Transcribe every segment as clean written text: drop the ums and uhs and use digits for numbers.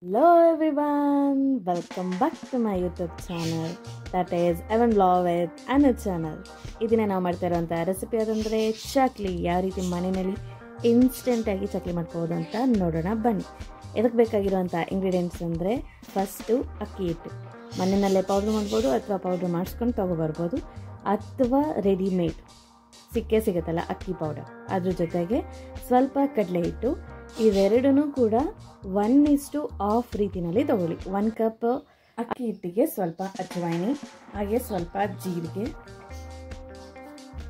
Hello everyone, welcome back to my YouTube channel, that is Evan Vlog with Anu channel. ಇದನ್ನ ನಾವು ಮಾಡ್ತಾ ಇರುವಂಥ recipe ಅದಂದರೆ chakli. ಯಾವ ರೀತಿ ಮನೆಯಲ್ಲಿ ಇನ್ಸ್ಟೆಂಟಾಗಿ ಚಕ್ಲಿ ಮಾಡ್ಬೋದು ಅಂತ ನೋಡೋಣ ಬನ್ನಿ. ಇದಕ್ಕೆ ಬೇಕಾಗಿರುವಂಥ ಇಂಗ್ರೀಡಿಯೆಂಟ್ಸ್ ಅಂದರೆ ಫಸ್ಟು ಅಕ್ಕಿ ಹಿಟ್ಟು. ಮನೆಯಲ್ಲೇ ಪೌಡ್ರ್ ಮಾಡ್ಬೋದು ಅಥವಾ ಪೌಡ್ರ್ ಮಾಡಿಸ್ಕೊಂಡು ತೊಗೊಬರ್ಬೋದು, ಅಥವಾ ರೆಡಿಮೇಡ್ ಸಿಗುತ್ತಲ್ಲ ಅಕ್ಕಿ ಪೌಡರ್, ಅದ್ರ ಜೊತೆಗೆ ಸ್ವಲ್ಪ ಕಡಲೆ ಹಿಟ್ಟು. ಇವೆರಡೂ ಕೂಡ 1:1 ರೀತಿಯಲ್ಲಿ ತಗೊಳ್ಳಿ. 1 ಕಪ್ ಅಕ್ಕಿ ಹಿಟ್ಟಿಗೆ ಸ್ವಲ್ಪ ಅಜ್ವಾಯಿನಿ, ಹಾಗೆ ಸ್ವಲ್ಪ ಜೀರಿಗೆ.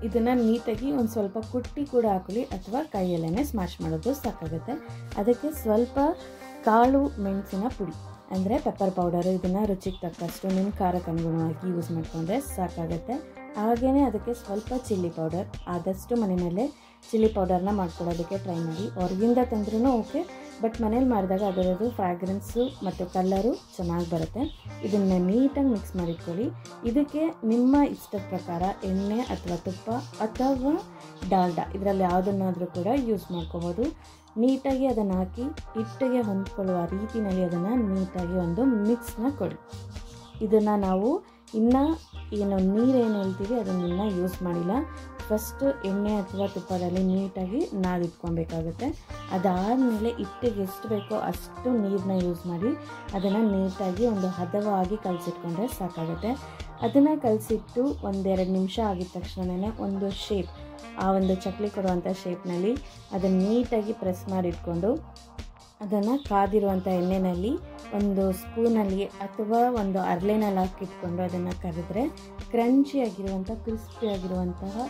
ಇದನ್ನು ನೀಟಾಗಿ ಒಂದು ಸ್ವಲ್ಪ ಕುಟ್ಟಿ ಕೂಡ ಹಾಕೊಳ್ಳಿ, ಅಥವಾ ಕೈಯಲ್ಲೇ ಸ್ಮ್ಯಾಶ್ ಮಾಡೋದು ಸಾಕಾಗುತ್ತೆ. ಅದಕ್ಕೆ ಸ್ವಲ್ಪ ಕಾಳು ಮೆಣಸಿನ ಪುಡಿ ಅಂದರೆ ಪೆಪ್ಪರ್ ಪೌಡರು, ಇದನ್ನು ರುಚಿಗೆ ತಕ್ಕಷ್ಟು ನಿಮ್ಮ ಖಾರಕ್ಕೆ ಅನುಗುಣವಾಗಿ ಯೂಸ್ ಮಾಡಿಕೊಂಡ್ರೆ ಸಾಕಾಗುತ್ತೆ. ಹಾಗೆಯೇ ಅದಕ್ಕೆ ಸ್ವಲ್ಪ ಚಿಲ್ಲಿ ಪೌಡರ್, ಆದಷ್ಟು ಮನೆಯಲ್ಲೇ ಚಿಲ್ಲಿ ಪೌಡರ್ನ ಮಾಡ್ಕೊಳ್ಳೋದಕ್ಕೆ ಟ್ರೈ ಮಾಡಿ. ಹೊರಗಿಂದ ತಂದ್ರೂ ಓಕೆ, ಬಟ್ ಮನೇಲಿ ಮಾಡಿದಾಗ ಅದರದ್ದು ಫ್ರಾಗ್ರೆನ್ಸು ಮತ್ತು ಕಲರು ಚೆನ್ನಾಗಿ ಬರುತ್ತೆ. ಇದನ್ನು ನೀಟಾಗಿ ಮಿಕ್ಸ್ ಮಾಡಿಟ್ಕೊಳ್ಳಿ. ಇದಕ್ಕೆ ನಿಮ್ಮ ಇಷ್ಟದ ಪ್ರಕಾರ ಎಣ್ಣೆ ಅಥವಾ ತುಪ್ಪ ಅಥವಾ ಡಾಲ್ಡಾ ಇದರಲ್ಲಿ ಯಾವುದನ್ನಾದರೂ ಕೂಡ ಯೂಸ್ ಮಾಡ್ಕೋಬೋದು. ನೀಟಾಗಿ ಅದನ್ನು ಹಾಕಿ ಹಿಟ್ಟಿಗೆ ಹೊಂದ್ಕೊಳ್ಳುವ ರೀತಿಯಲ್ಲಿ ಅದನ್ನು ನೀಟಾಗಿ ಒಂದು ಮಿಕ್ಸ್ನ ಕೊಡಿ. ಇದನ್ನು ನಾವು ಇನ್ನು ಏನು ನೀರೇನು ಹೇಳ್ತೀವಿ ಅದನ್ನು ಯೂಸ್ ಮಾಡಿಲ್ಲ. ಫಸ್ಟು ಎಣ್ಣೆ ಅಥವಾ ತುಪ್ಪದಲ್ಲಿ ನೀಟಾಗಿ ನಾದಿಟ್ಕೊಬೇಕಾಗುತ್ತೆ. ಅದಾದಮೇಲೆ ಹಿಟ್ಟಿಗೆ ಎಷ್ಟು ಬೇಕೋ ಅಷ್ಟು ನೀರನ್ನ ಯೂಸ್ ಮಾಡಿ ಅದನ್ನು ನೀಟಾಗಿ ಒಂದು ಹದವಾಗಿ ಕಲಸಿಟ್ಕೊಂಡ್ರೆ ಸಾಕಾಗುತ್ತೆ. ಅದನ್ನು ಕಲಸಿಟ್ಟು 1-2 ನಿಮಿಷ ಆಗಿದ ತಕ್ಷಣವೇ ಒಂದು ಶೇಪ್, ಆ ಒಂದು ಚಕ್ಲಿ ಕೊಡುವಂಥ ಶೇಪ್ನಲ್ಲಿ ಅದನ್ನು ನೀಟಾಗಿ ಪ್ರೆಸ್ ಮಾಡಿಟ್ಕೊಂಡು ಅದನ್ನು ಕಾದಿರುವಂಥ ಎಣ್ಣೆಯಲ್ಲಿ ಒಂದು ಸ್ಪೂನಲ್ಲಿ ಅಥವಾ ಒಂದು ಅರ್ಲೆನಲ್ಲಿ ಹಾಕಿಟ್ಕೊಂಡು ಅದನ್ನು ಕರೆದ್ರೆ ಕ್ರಂಚಿಯಾಗಿರುವಂಥ ಕ್ರಿಸ್ಪಿಯಾಗಿರುವಂತಹ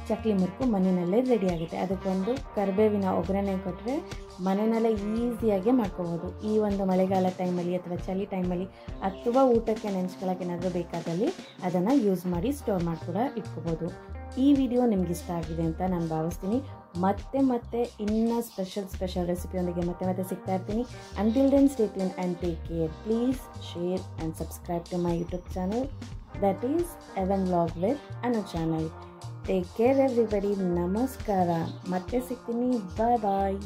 ಚಕ್ಲಿ ಮುರುಕು ಮನೆಯಲ್ಲೇ ರೆಡಿಯಾಗುತ್ತೆ. ಅದಕ್ಕೊಂದು ಕರಿಬೇವಿನ ಒಗ್ಗರಣೆ ಕೊಟ್ಟರೆ ಮನೆಯಲ್ಲೇ ಈಸಿಯಾಗಿ ಮಾಡ್ಕೋಬೋದು. ಈ ಒಂದು ಮಳೆಗಾಲ ಟೈಮಲ್ಲಿ ಅಥವಾ ಚಳಿ ಟೈಮಲ್ಲಿ ಅಥವಾ ಊಟಕ್ಕೆ ನೆನೆಸ್ಕೊಳ್ಳೋಕೆ ಏನಾದರೂ ಬೇಕಾದಲ್ಲಿ ಅದನ್ನು ಯೂಸ್ ಮಾಡಿ ಸ್ಟೋರ್ ಮಾಡಿ ಕೂಡ ಇಟ್ಕೋಬೋದು. ಈ ವಿಡಿಯೋ ನಿಮ್ಗೆ ಇಷ್ಟ ಆಗಿದೆ ಅಂತ ನಾನು ಭಾವಿಸ್ತೀನಿ. ಮತ್ತೆ ಇನ್ನೂ ಸ್ಪೆಷಲ್ ರೆಸಿಪಿಯೊಂದಿಗೆ ಮತ್ತೆ ಸಿಗ್ತಾ ಇರ್ತೀನಿ. Until then stay tune and take care. Please share and subscribe to my YouTube channel, that is Evan Vlog with Anu channel. Take care everybody. ನಮಸ್ಕಾರ. ಮತ್ತೆ ಸಿಗ್ತೀನಿ. ಬಾಯ್ ಬಾಯ್.